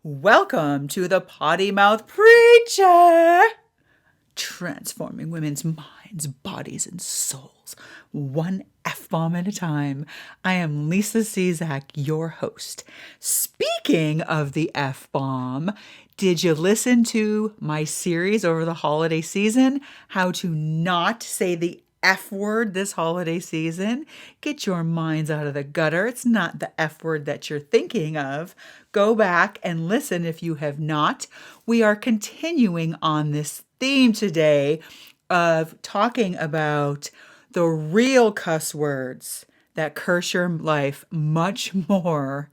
Welcome to the Potty Mouth Preacher, transforming women's minds, bodies, and souls, one F-bomb at a time. I am Lisa Czak, your host. Speaking of the F-bomb, did you listen to my series over the holiday season, How to Not Say the F word this holiday season? Get your minds out of the gutter. It's not the F word that you're thinking of. Go back and listen if you have not. We are continuing on this theme today of talking about the real cuss words that curse your life much more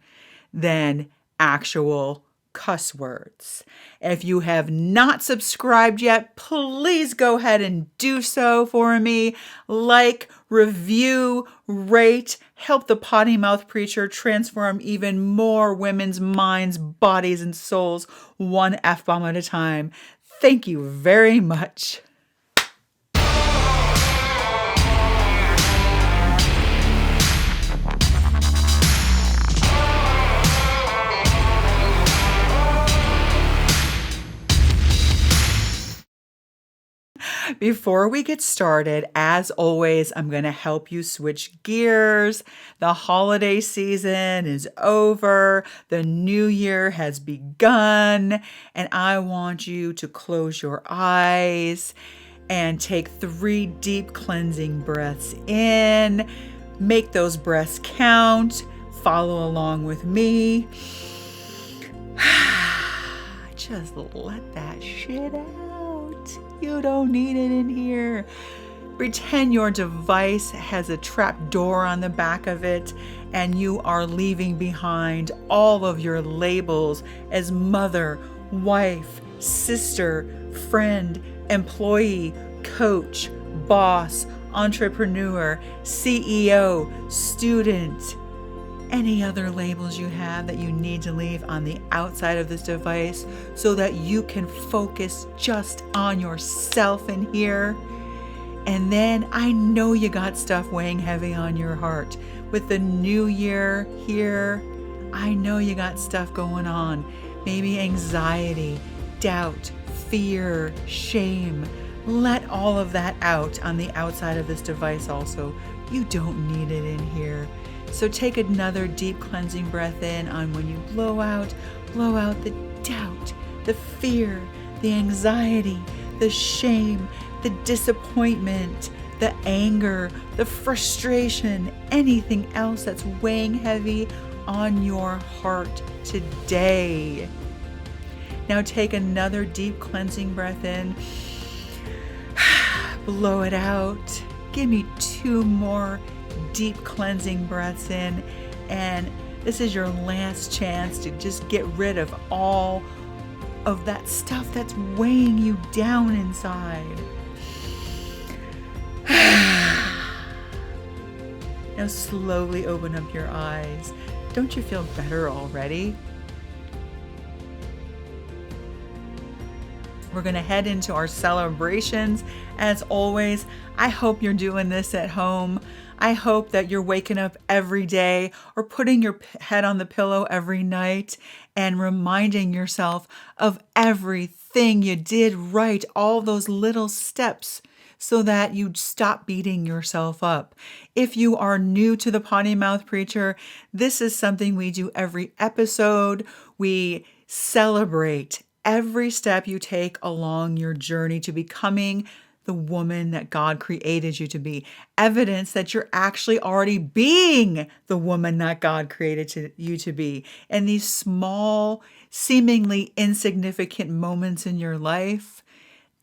than actual cuss words. If you have not subscribed yet, please go ahead and do so for me. Like, review, rate, help the Potty Mouth Preacher transform even more women's minds, bodies, and souls, one F-bomb at a time. Thank you very much. Before we get started, as always, I'm going to help you switch gears. The holiday season is over. The new year has begun. And I want you to close your eyes and take 3 deep cleansing breaths in. Make those breaths count. Follow along with me. Just let that shit out. You don't need it in here. Pretend your device has a trap door on the back of it and you are leaving behind all of your labels as mother, wife, sister, friend, employee, coach, boss, entrepreneur, CEO, student. Any other labels you have that you need to leave on the outside of this device so that you can focus just on yourself in here. And then I know you got stuff weighing heavy on your heart. With the new year here, I know you got stuff going on. Maybe anxiety, doubt, fear, shame. Let all of that out on the outside of this device also. You don't need it in here. So take another deep cleansing breath in on when you blow out the doubt, the fear, the anxiety, the shame, the disappointment, the anger, the frustration, anything else that's weighing heavy on your heart today. Now take another deep cleansing breath in, blow it out. Give me 2 more deep cleansing breaths in, and this is your last chance to just get rid of all of that stuff that's weighing you down inside. Now slowly open up your eyes. Don't you feel better already? We're going to head into our celebrations. As always, I hope you're doing this at home. I hope that you're waking up every day or putting your head on the pillow every night and reminding yourself of everything you did right, all those little steps, so that you stop beating yourself up. If you are new to the Potty Mouth Preacher, this is something we do every episode. We celebrate every step you take along your journey to becoming the woman that God created you to be. Evidence that you're actually already being the woman that God created you to be. And these small, seemingly insignificant moments in your life,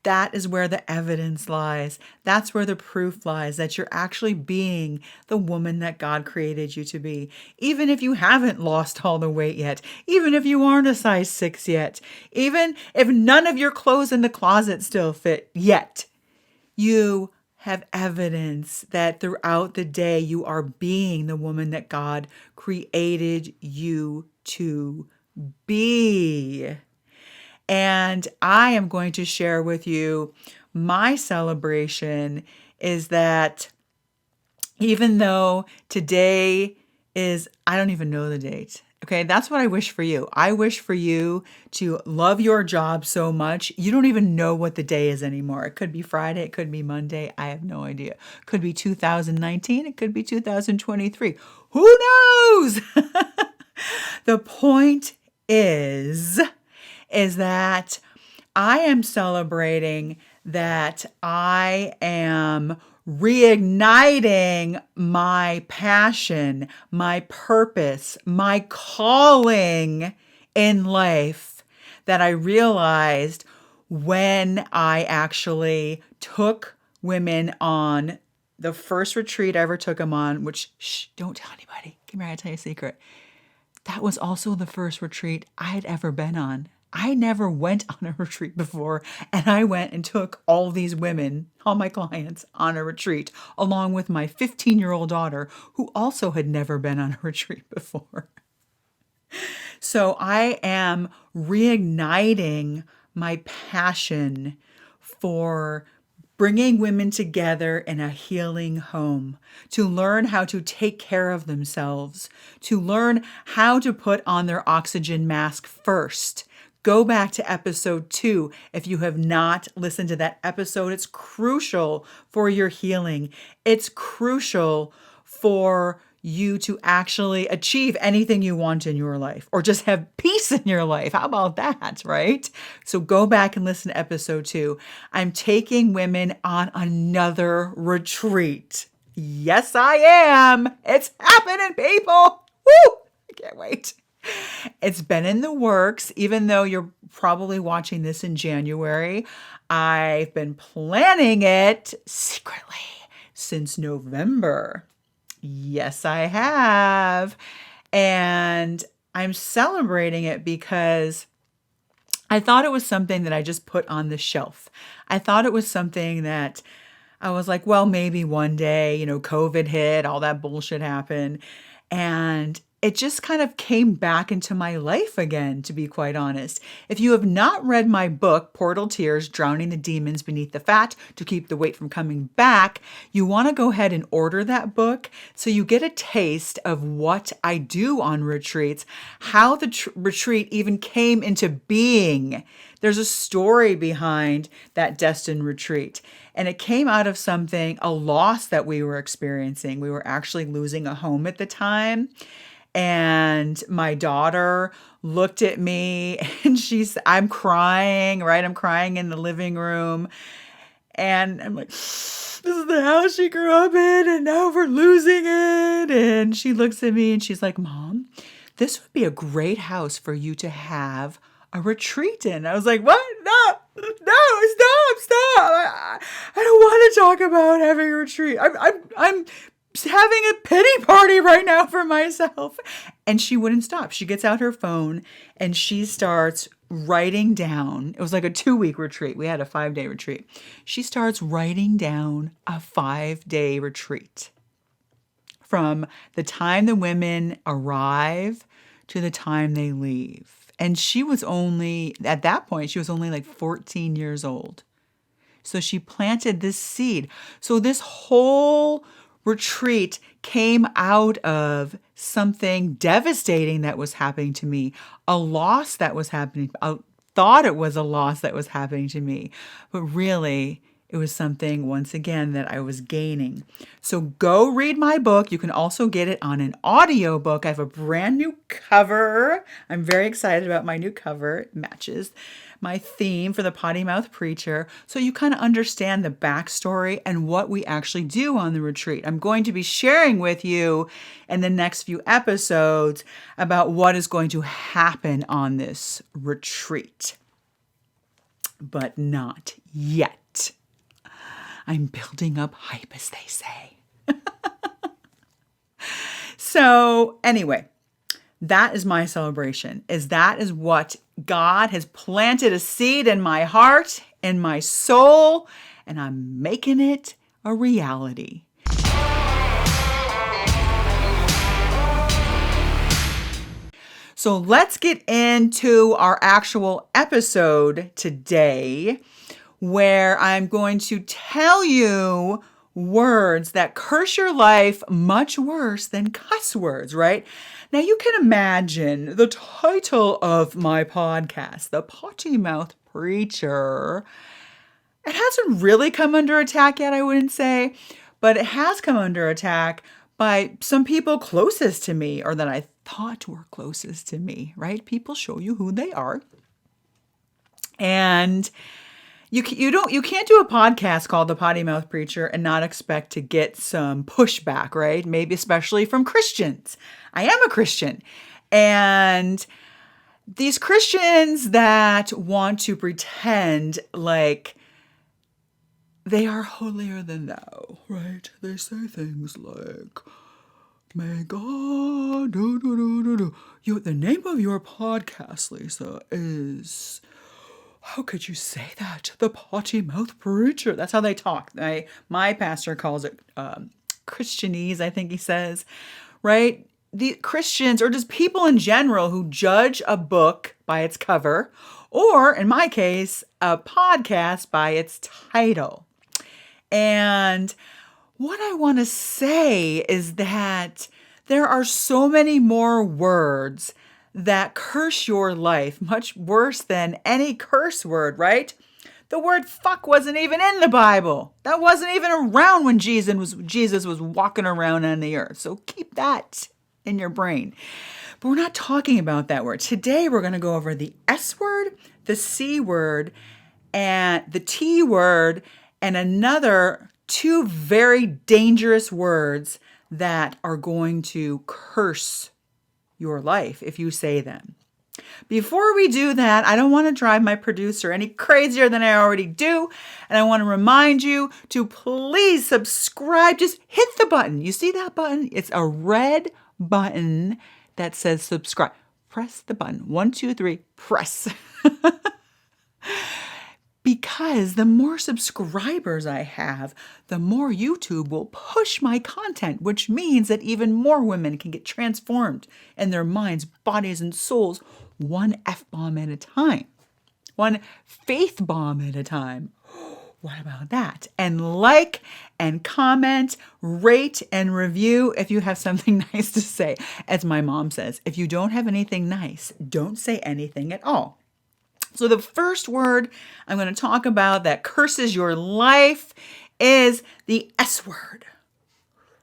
that is where the evidence lies. That's where the proof lies that you're actually being the woman that God created you to be. Even if you haven't lost all the weight yet, even if you aren't a size 6 yet, even if none of your clothes in the closet still fit yet, you have evidence that throughout the day you are being the woman that God created you to be. And I am going to share with you my celebration is that even though today is, I don't even know the date. Okay, that's what I wish for you. I wish for you to love your job so much, you don't even know what the day is anymore. It could be Friday, it could be Monday, I have no idea. Could be 2019, it could be 2023. Who knows? The point is that I am celebrating that I am reigniting my passion, my purpose, my calling in life that I realized when I actually took women on the first retreat I ever took them on, which, don't tell anybody. Come here, I'll tell you a secret. That was also the first retreat I had ever been on. I never went on a retreat before, and I went and took all these women, all my clients, on a retreat, along with my 15-year-old daughter, who also had never been on a retreat before. So I am reigniting my passion for bringing women together in a healing home, to learn how to take care of themselves, to learn how to put on their oxygen mask first. Go back to episode 2 if you have not listened to that episode. It's crucial for your healing. It's crucial for you to actually achieve anything you want in your life, or just have peace in your life. How about that, right? So go back and listen to episode 2. I'm taking women on another retreat. Yes, I am. It's happening, people. Woo! I can't wait. It's been in the works, even though you're probably watching this in January. I've been planning it secretly since November. Yes, I have. And I'm celebrating it because I thought it was something that I just put on the shelf. I thought it was something that I was like, well, maybe one day, COVID hit, all that bullshit happened. And it just kind of came back into my life again, to be quite honest. If you have not read my book, Portal Tears, Drowning the Demons Beneath the Fat to Keep the Weight from Coming Back, you want to go ahead and order that book so you get a taste of what I do on retreats, how the retreat even came into being. There's a story behind that destined retreat. And it came out of something, a loss that we were experiencing. We were actually losing a home at the time. And my daughter looked at me and I'm crying, right? I'm crying in the living room. And I'm like, this is the house she grew up in, and now we're losing it. And she looks at me and she's like, Mom, this would be a great house for you to have a retreat in. I was like, what? No, stop. I don't want to talk about having a retreat. I'm having a pity party right now for myself. And she wouldn't stop. She gets out her phone and she starts writing down. It was like a 2-week retreat. We had a 5-day retreat. She starts writing down a 5-day retreat from the time the women arrive to the time they leave. And she was only, at that point, she was only like 14 years old. So she planted this seed. So this whole retreat came out of something devastating that was happening to me, a loss that was happening. I thought it was a loss that was happening to me, but really it was something, once again, that I was gaining. So go read my book. You can also get it on an audio book. I have a brand new cover. I'm very excited about my new cover. It matches my theme for the Potty Mouth Preacher, so you kind of understand the backstory and what we actually do on the retreat. I'm going to be sharing with you in the next few episodes about what is going to happen on this retreat, but not yet. I'm building up hype, as they say. So anyway, that is my celebration, that is what God has planted a seed in my heart, in my soul, and I'm making it a reality. So let's get into our actual episode today, where I'm going to tell you words that curse your life much worse than cuss words, right? Now you can imagine the title of my podcast, The Potty Mouth Preacher. It hasn't really come under attack yet, I wouldn't say, but it has come under attack by some people closest to me, or that I thought were closest to me, right? People show you who they are. And you can't do a podcast called The Potty Mouth Preacher and not expect to get some pushback, right? Maybe especially from Christians. I am a Christian. And these Christians that want to pretend like they are holier than thou, right? They say things like, may God, the name of your podcast, Lisa, is... How could you say that? The Potty Mouth Preacher. That's how they talk. My pastor calls it Christianese, I think he says, right? The Christians, or just people in general who judge a book by its cover, or in my case, a podcast by its title. And what I want to say is that there are so many more words that curse your life, much worse than any curse word, right? The word fuck wasn't even in the Bible. That wasn't even around when Jesus was walking around on the earth. So keep that in your brain. But we're not talking about that word. Today we're going to go over the S word, the C word, and the T word, and another two very dangerous words that are going to curse your life if you say them. Before we do that, I don't want to drive my producer any crazier than I already do. And I want to remind you to please subscribe. Just hit the button. You see that button? It's a red button that says subscribe. Press the button. 1, 2, 3, press. Because the more subscribers I have, the more YouTube will push my content, which means that even more women can get transformed in their minds, bodies, and souls, one F-bomb at a time, one faith bomb at a time. What about that? And like and comment, rate and review if you have something nice to say. As my mom says, if you don't have anything nice, don't say anything at all. So the first word I'm going to talk about that curses your life is the S word.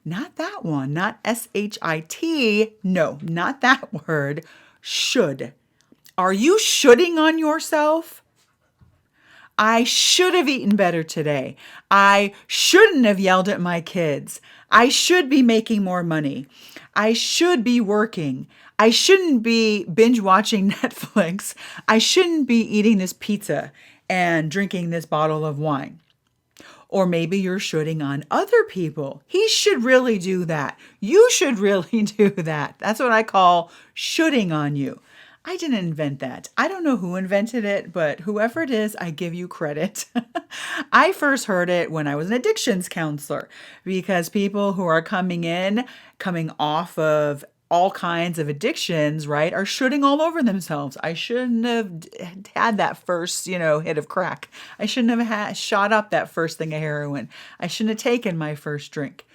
Not that one, not S-H-I-T. No, not that word. Should. Are you shoulding on yourself? I should have eaten better today. I shouldn't have yelled at my kids. I should be making more money. I should be working. I shouldn't be binge watching Netflix. I shouldn't be eating this pizza and drinking this bottle of wine. Or maybe you're shoulding on other people. He should really do that. You should really do that. That's what I call shoulding on you. I didn't invent that. I don't know who invented it, but whoever it is, I give you credit. I first heard it when I was an addictions counselor, because people who are coming off of all kinds of addictions, right, are shooting all over themselves. I shouldn't have had that first, hit of crack. I shouldn't have shot up that first thing of heroin. I shouldn't have taken my first drink.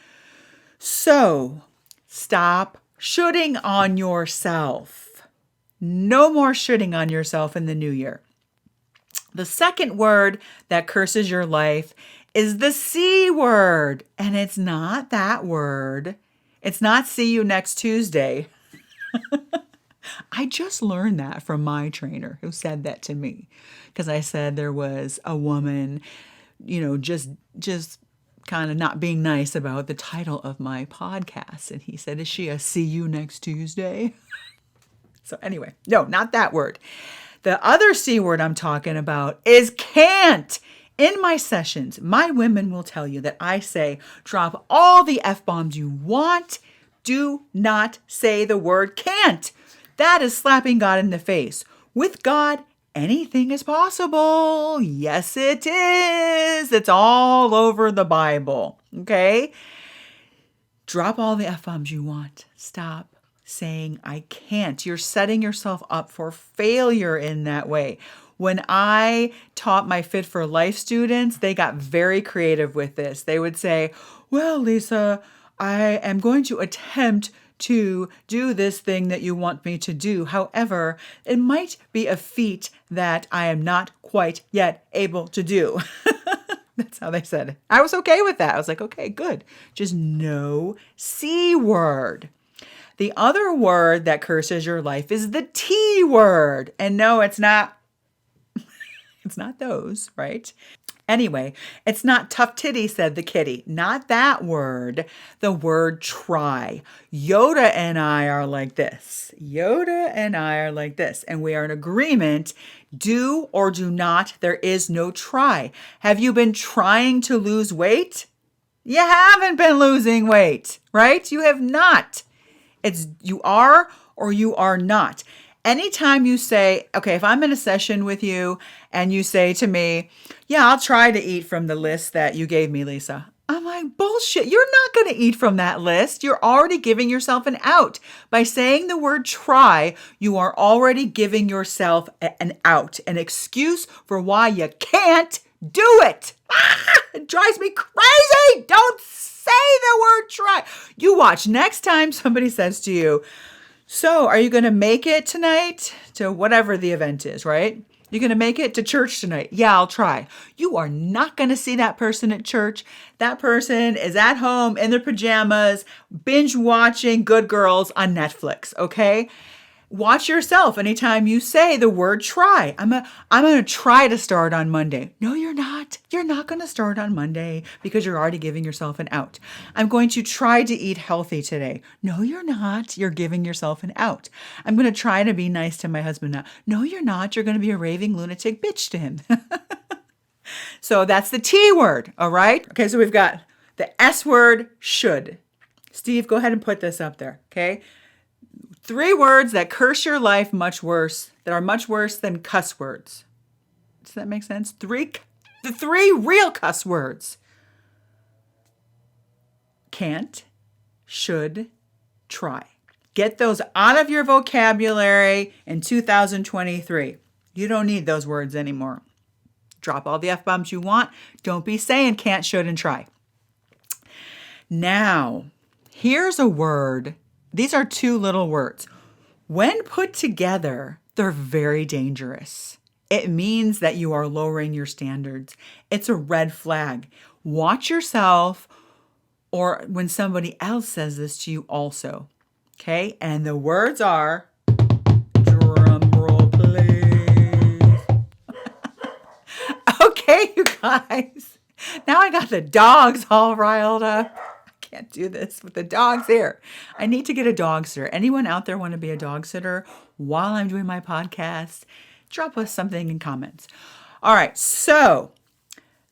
So stop shooting on yourself. No more shooting on yourself in the new year. The second word that curses your life is the C word. And it's not that word. It's not see you next Tuesday. I just learned that from my trainer who said that to me. Because I said there was a woman, just kind of not being nice about the title of my podcast. And he said, is she a see you next Tuesday? So anyway, no, not that word. The other C word I'm talking about is can't. In my sessions, my women will tell you that I say, drop all the F-bombs you want. Do not say the word can't. That is slapping God in the face. With God, anything is possible. Yes, it is. It's all over the Bible. Okay? Drop all the F-bombs you want. Stop saying I can't. You're setting yourself up for failure in that way. When I taught my Fit for Life students, they got very creative with this. They would say, well, Lisa, I am going to attempt to do this thing that you want me to do. However, it might be a feat that I am not quite yet able to do. That's how they said it. I was okay with that. I was like, okay, good. Just no C word. The other word that curses your life is the T word. And no, it's not. It's not those, right? Anyway, it's not tough titty, said the kitty. Not that word. The word try. Yoda and I are like this. Yoda and I are like this. And we are in agreement. Do or do not. There is no try. Have you been trying to lose weight? You haven't been losing weight, right? You have not. It's you are or you are not. Anytime you say, okay, if I'm in a session with you and you say to me, yeah, I'll try to eat from the list that you gave me, Lisa. I'm like, bullshit. You're not going to eat from that list. You're already giving yourself an out. By saying the word try, you are already giving yourself an out, an excuse for why you can't do it. It drives me crazy. Don't say the word try. You watch. Next time somebody says to you, so are you going to make it tonight to whatever the event is, right? You're going to make it to church tonight. Yeah, I'll try. You are not going to see that person at church. That person is at home in their pajamas, binge watching Good Girls on Netflix, okay? Watch yourself anytime you say the word try. I'm going to try to start on Monday. No, you're not. You're not going to start on Monday because you're already giving yourself an out. I'm going to try to eat healthy today. No, you're not. You're giving yourself an out. I'm going to try to be nice to my husband now. No, you're not. You're going to be a raving lunatic bitch to him. So that's the T word, all right? Okay, so we've got the S word, should. Steve, go ahead and put this up there, okay? 3 words that curse your life much worse, that are much worse than cuss words. Does that make sense? The 3 real cuss words. Can't, should, try. Get those out of your vocabulary in 2023. You don't need those words anymore. Drop all the F-bombs you want. Don't be saying can't, should, and try. Now, here's a word. These are 2 little words. When put together, they're very dangerous. It means that you are lowering your standards. It's a red flag. Watch yourself or when somebody else says this to you also. Okay? And the words are, drum roll please. Okay, you guys. Now I got the dogs all riled up. Can't do this with the dogs here. I need to get a dog sitter. Anyone out there want to be a dog sitter while I'm doing my podcast? Drop us something in comments. All right, so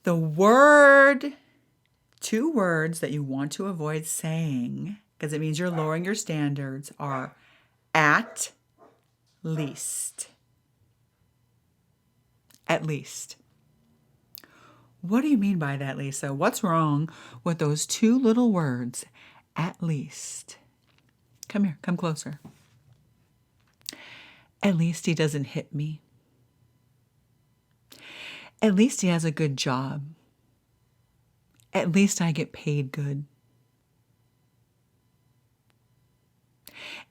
the 2 words that you want to avoid saying, because it means you're lowering your standards, are at least. At least. What do you mean by that, Lisa? What's wrong with those 2 little words, at least? Come here, come closer. At least he doesn't hit me. At least he has a good job. At least I get paid good.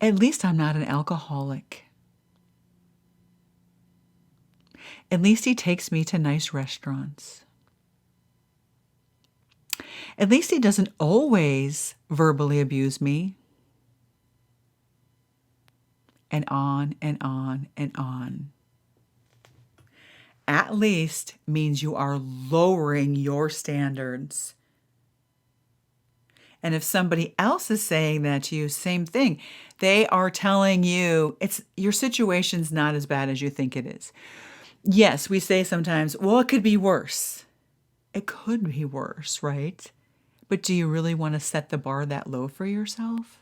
At least I'm not an alcoholic. At least he takes me to nice restaurants. At least he doesn't always verbally abuse me. And on and on and on. At least means you are lowering your standards. And if somebody else is saying that to you, same thing. They are telling you your situation's not as bad as you think it is. Yes, we say sometimes, well, it could be worse. It could be worse, right? But do you really want to set the bar that low for yourself?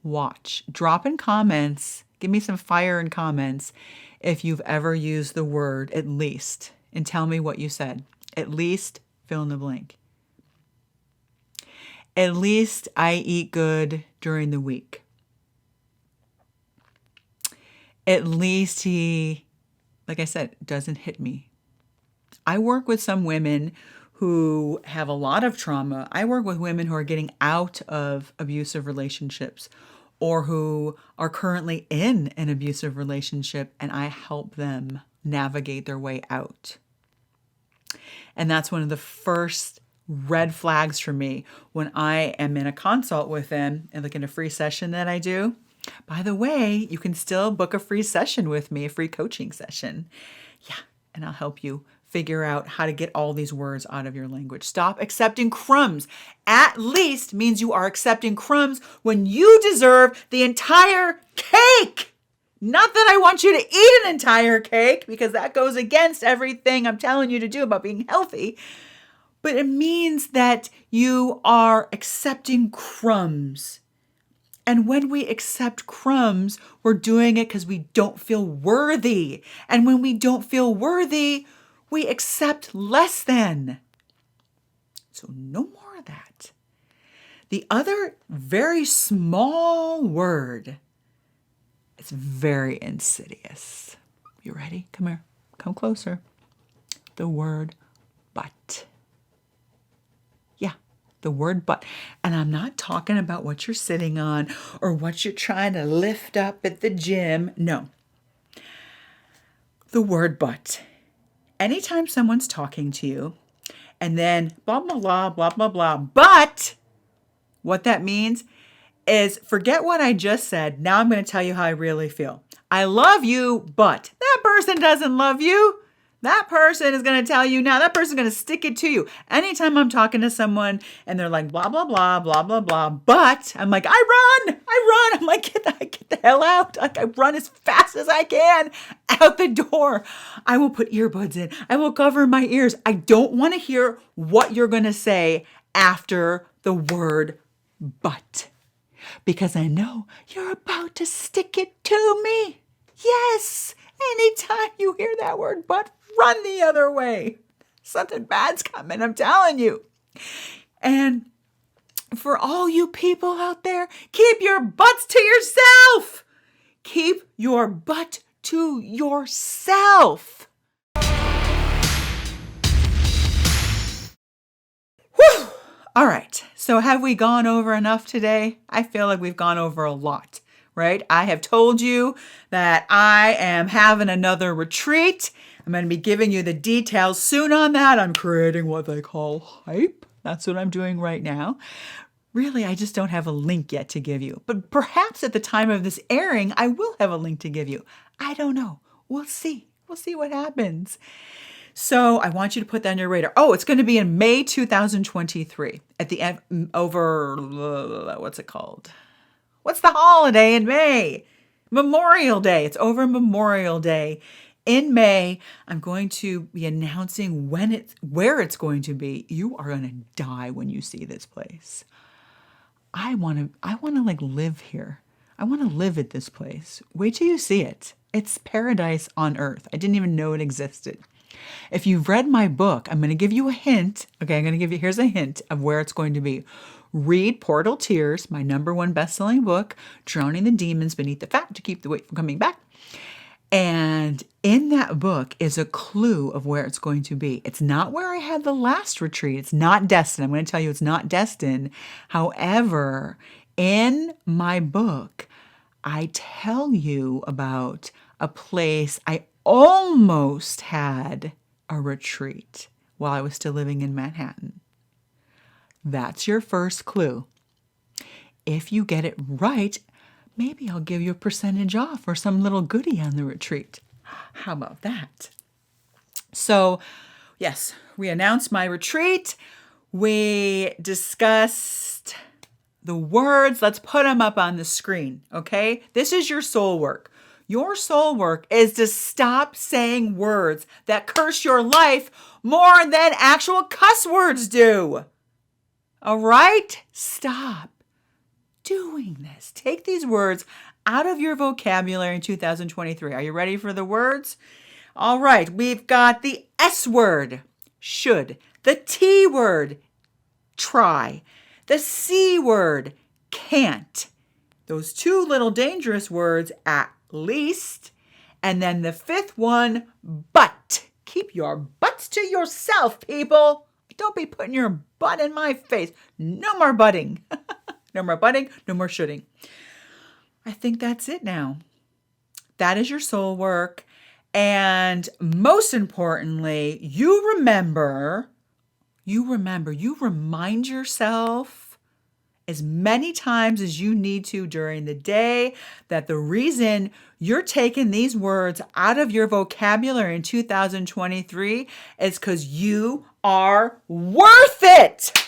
Watch. Drop in comments. Give me some fire in comments if you've ever used the word at least. And tell me what you said. At least, fill in the blank. At least I eat good during the week. At least he, like I said, doesn't hit me. I work with some women who have a lot of trauma. I work with women who are getting out of abusive relationships or who are currently in an abusive relationship, and I help them navigate their way out. And that's one of the first red flags for me when I am in a consult with them and like in a free session that I do. By the way, you can still book a free session with me, a free coaching session. Yeah, and I'll help you figure out how to get all these words out of your language. Stop accepting crumbs. At least means you are accepting crumbs when you deserve the entire cake. Not that I want you to eat an entire cake, because that goes against everything I'm telling you to do about being healthy. But it means that you are accepting crumbs. And when we accept crumbs, we're doing it because we don't feel worthy. And when we don't feel worthy, we accept less than. So no more of that. The other very small word, it's very insidious. You ready? Come here. Come closer. The word but. Yeah, the word but. And I'm not talking about what you're sitting on or what you're trying to lift up at the gym. No. The word but. Anytime someone's talking to you and then blah, blah, blah, blah, blah, blah, but what that means is forget what I just said. Now I'm going to tell you how I really feel. I love you, but that person doesn't love you. That person is going to tell you now. That person's going to stick it to you. Anytime I'm talking to someone and they're like, blah, blah, blah, blah, blah, blah, but I'm like, I run. I'm like, get the hell out. Like I run as fast as I can out the door. I will put earbuds in. I will cover my ears. I don't want to hear what you're going to say after the word but. Because I know you're about to stick it to me. Yes. Anytime you hear that word but, run the other way. Something bad's coming, I'm telling you. And for all you people out there, keep your butts to yourself. Keep your butt to yourself. Whew. All right. So have we gone over enough today? I feel like we've gone over a lot, right? I have told you that I am having another retreat. I'm going to be giving you the details soon on that. I'm creating what they call hype. That's what I'm doing right now. Really, I just don't have a link yet to give you. But perhaps at the time of this airing, I will have a link to give you. I don't know. We'll see. We'll see what happens. So I want you to put that on your radar. Oh, it's going to be in May 2023 at the end over, what's it called? What's the holiday in May? Memorial Day. It's over Memorial Day. In May, I'm going to be announcing where it's going to be. You are going to die when you see this place. I want to like live here. I want to live at this place. Wait till you see it. It's paradise on earth. I didn't even know it existed. If you've read my book, I'm going to give you a hint. Okay, here's a hint of where it's going to be. Read Portal Tears, my #1 best-selling book, Drowning the Demons Beneath the Fat to Keep the Weight from Coming Back. And in that book is a clue of where it's going to be. It's not where I had the last retreat. It's not destined. I'm going to tell you it's not destined. However, in my book, I tell you about a place I almost had a retreat while I was still living in Manhattan. That's your first clue. If you get it right, maybe I'll give you a percentage off or some little goodie on the retreat. How about that? So, yes, we announced my retreat. We discussed the words. Let's put them up on the screen, okay? This is your soul work. Your soul work is to stop saying words that curse your life more than actual cuss words do. All right? Stop doing this. Take these words out of your vocabulary in 2023. Are you ready for the words? All right, we've got the S word, should, the T word, try, the C word, can't. Those two little dangerous words, at least. And then the fifth one, but. Keep your butts to yourself, people. I Don't be putting your butt in my face. No more butting. No more butting, no more shoulding. I think that's it now. That is your soul work. And most importantly, you remind yourself as many times as you need to during the day that the reason you're taking these words out of your vocabulary in 2023 is because you are worth it.